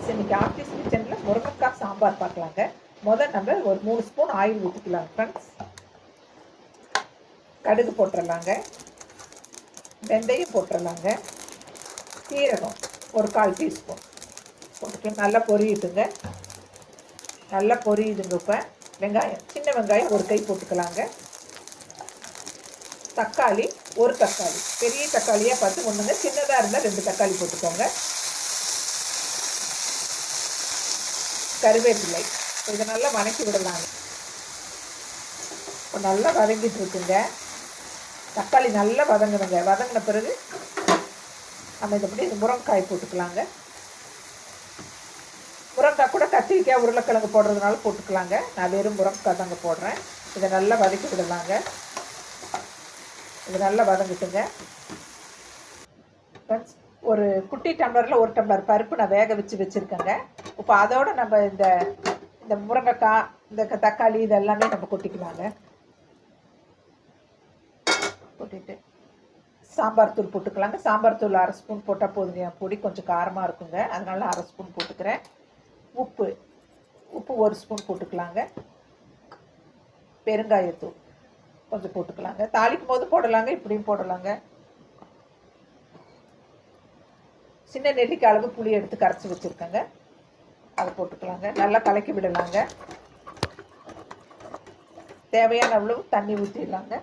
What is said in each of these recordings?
Friends, இன்றைக்கி ஆர்டிஸ் கிச்சனில் முருங்கைக்காய் சாம்பார் பார்க்கலாங்க. நம்ம ஒரு 3 ஸ்பூன் ஆயில் ஊற்றிக்கலாம் ஃப்ரெண்ட்ஸ். கடுகு போட்டுடலாங்க, வெந்தயம் போட்டுடலாங்க, சீரகம் ஒரு 1/4 டீஸ்பூன் போட்டுக்கலாம். நல்லா பொரியுதுங்க, நல்லா பொரியுதுங்க. இப்போ வெங்காயம், சின்ன வெங்காயம் ஒரு கை போட்டுக்கலாங்க. தக்காளி ஒரு தக்காளி, பெரிய தக்காளியாக பார்த்து ஒன்றுங்க, சின்னதாக இருந்தால் 2 தக்காளி போட்டுக்கோங்க. கருவேப்பிலை, இதை நல்லா வதக்கி விடலாங்க. இப்போ நல்லா வதங்கிட்டு இருக்குங்க. தக்காளி நல்லா வதங்கணுங்க. வதங்கின பிறகு நம்ம இதை இந்த முருங்கைக்காய் போட்டுக்கலாங்க. முருங்கைக்காய் கூட கத்திரிக்காய் உருளைக்கிழங்கு போடுறதுனால போட்டுக்கலாங்க. நான் வெறும் முருங்கைக்காய் தாங்க போடுறேன். இதை நல்லா வதக்கி விடலாங்க. இது நல்லா வதங்கிட்டுங்க. ஃப்ரெண்ட்ஸ், ஒரு குட்டி டம்ளரில் 1 டம்ளர் பருப்பு நான் வேக வச்சுருக்கேங்க. இப்போ அதோடு நம்ம இந்த முருங்கைக்காய், இந்த தக்காளி இதெல்லாமே நம்ம கொட்டிக்கலாங்க. கொட்டிட்டு சாம்பார் தூள் போட்டுக்கலாங்க. சாம்பார் தூள் 1/2 ஸ்பூன் போட்டால் போதுங்க. என் பொடி கொஞ்சம் காரமாக இருக்குங்க, அதனால 1/2 ஸ்பூன் போட்டுக்கிறேன். உப்பு 1 ஸ்பூன் போட்டுக்கலாங்க. பெருங்காயத்தூள் கொஞ்சம் போட்டுக்கலாங்க. தாளிக்கும் போது போடலாங்க, இப்படியும் போடலாங்க. சின்ன நெல்லிக்காய் அளவு புளி எடுத்து கரைச்சி வச்சுருக்கேங்க, அதை போட்டுக்கலாங்க. நல்லா கலக்கி விடலாங்க. தேவையான அவ்வளவு தண்ணி ஊற்றிடலாங்க.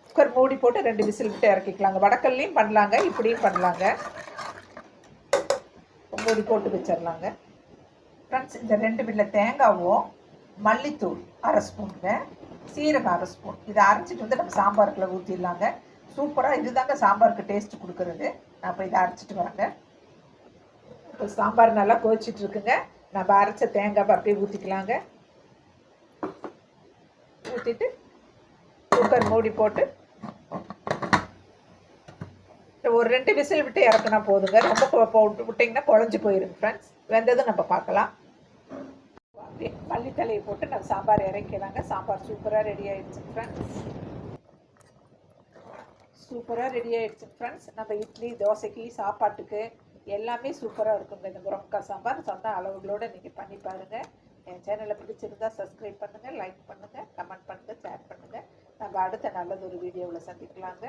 குக்கர் மூடி போட்டு 2 விசில் விட்டு இறக்கிக்கலாங்க. வடக்கல்லையும் பண்ணலாங்க, இப்படியும் பண்ணலாங்க. மூடி போட்டு வச்சிடலாங்க. ஃப்ரெண்ட்ஸ், இந்த 2 பில்ல தேங்காவும் மல்லித்தூள் 1/2 ஸ்பூனுங்க, சீரகம் 1/2 ஸ்பூன், இதை அரைச்சிட்டு வந்து நம்ம சாம்பாருக்குள்ள ஊற்றிடலாங்க. சூப்பராக இதுதாங்க சாம்பாருக்கு டேஸ்ட் கொடுக்குறது. நான் இப்போ இதை அரைச்சிட்டு வரேங்க. இப்போ சாம்பார் நல்லா கொதிச்சிட்டு இருக்குங்க. நம்ம அரைச்ச தேங்காய் அப்படியே ஊற்றிக்கலாங்க. ஊற்றிட்டு குக்கர் மூடி போட்டு ஒரு 2 விசில் விட்டு இறக்குனா போதுங்க. ரொம்ப விட்டிங்கன்னா குழஞ்சி போயிருங்க. ஃப்ரெண்ட்ஸ், வெந்ததும் நம்ம பார்க்கலாம். மல்லித்தலையை போட்டு நம்ம சாம்பார் இறக்கலாங்க. சாம்பார் சூப்பராக ரெடி ஆகிடுச்சு ஃப்ரெண்ட்ஸ். சூப்பராக ரெடி ஆகிடுச்சு ஃப்ரெண்ட்ஸ். நம்ம இட்லி, தோசைக்கு, சாப்பாட்டுக்கு எல்லாமே சூப்பராக இருக்குங்க. இந்த முருங்கைக்காய் சாம்பார் சொன்ன அளவுகளோடு நீங்கள் பண்ணி பாருங்கள். என் சேனலை பிடிச்சிருந்தா சப்ஸ்கிரைப் பண்ணுங்கள், லைக் பண்ணுங்கள், கமெண்ட் பண்ணுங்கள், ஷேர் பண்ணுங்கள். நம்ம அடுத்த நல்லது ஒரு வீடியோவில் சந்திக்கலாங்க.